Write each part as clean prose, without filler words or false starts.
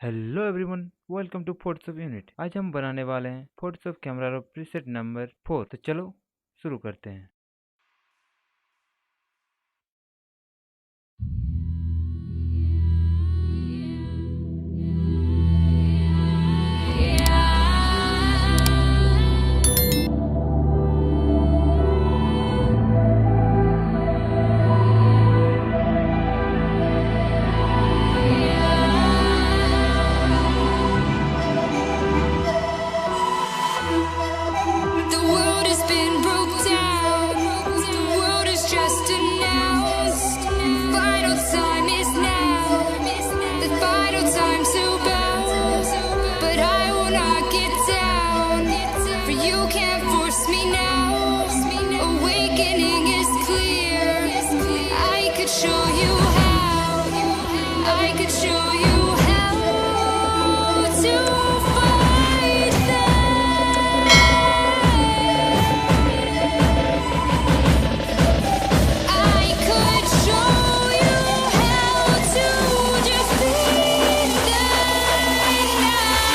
Hello everyone, welcome to Photoshop unit. आज हम बनाने वाले हैं Photoshop camera roll preset number 4। तो चलो शुरू करते हैं। The world has been broke down. The world is just announced. Final time is now. The final time to bow. But I will not get down. For you can't force me now. Awakening is clear. I could show you how. I could show you how to fight them. I could show you how to defeat them now.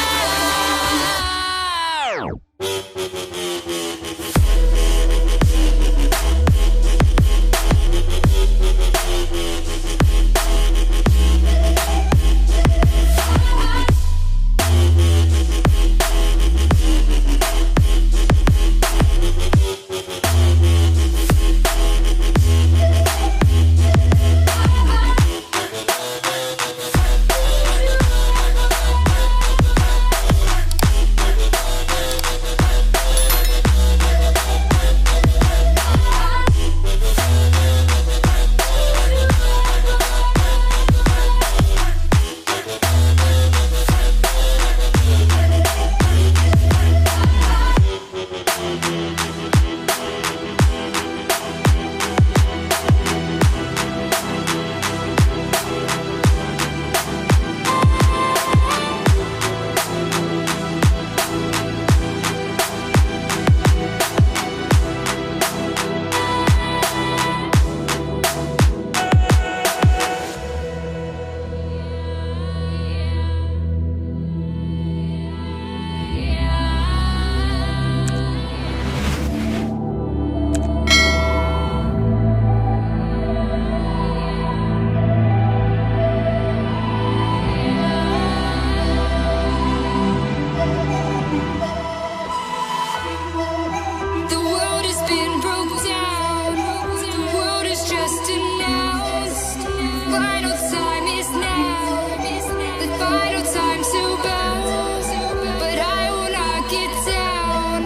The world has been broke down. The world is just announced. Final time is now. The final time to bow. But I will not get down.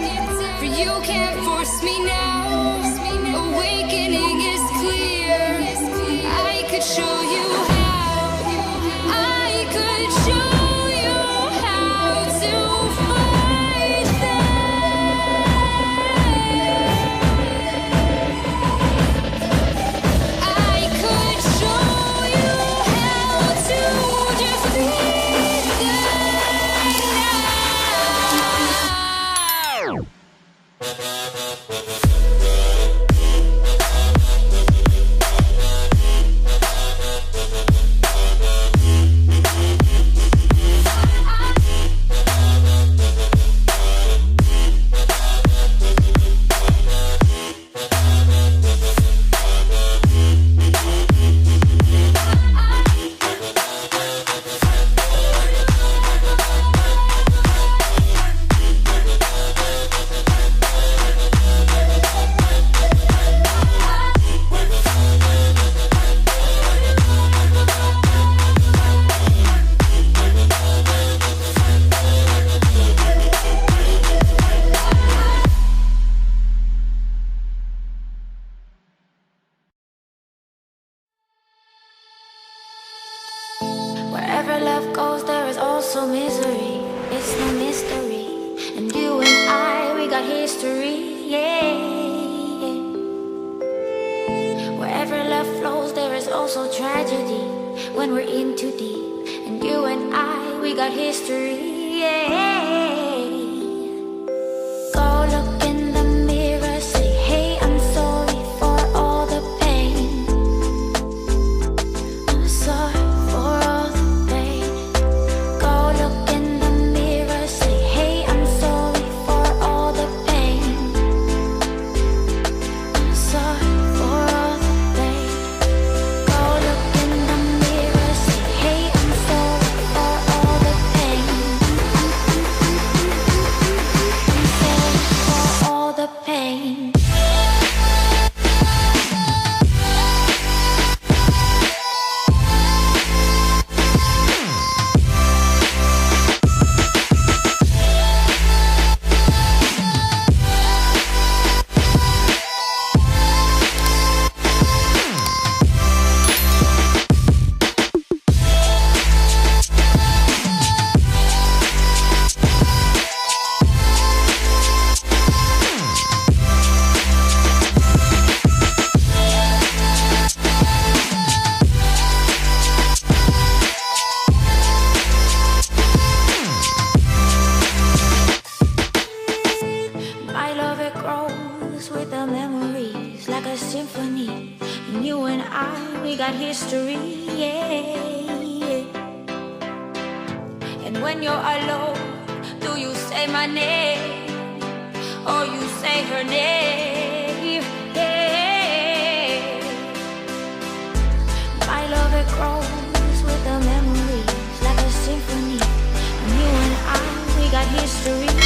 For you can't force me now. Awakening is clear. I could show you how. I could show you how to fight them. I could show you how to defeat them now. Wherever love goes, there is also misery. It's no mystery. And you and I, we got history. Yeah. Wherever love flows, there is also tragedy. When we're in too deep. And you and I, we got history. Yeah. Go look in the mirror, say, hey, I'm sorry for all the pain. I'm sorry for all the pain. Go symphony. And you and I, we got history, yeah. And when you're alone, do you say my name or you say her name? Yeah. My love, it grows with the memories like a symphony. And you and I, we got history.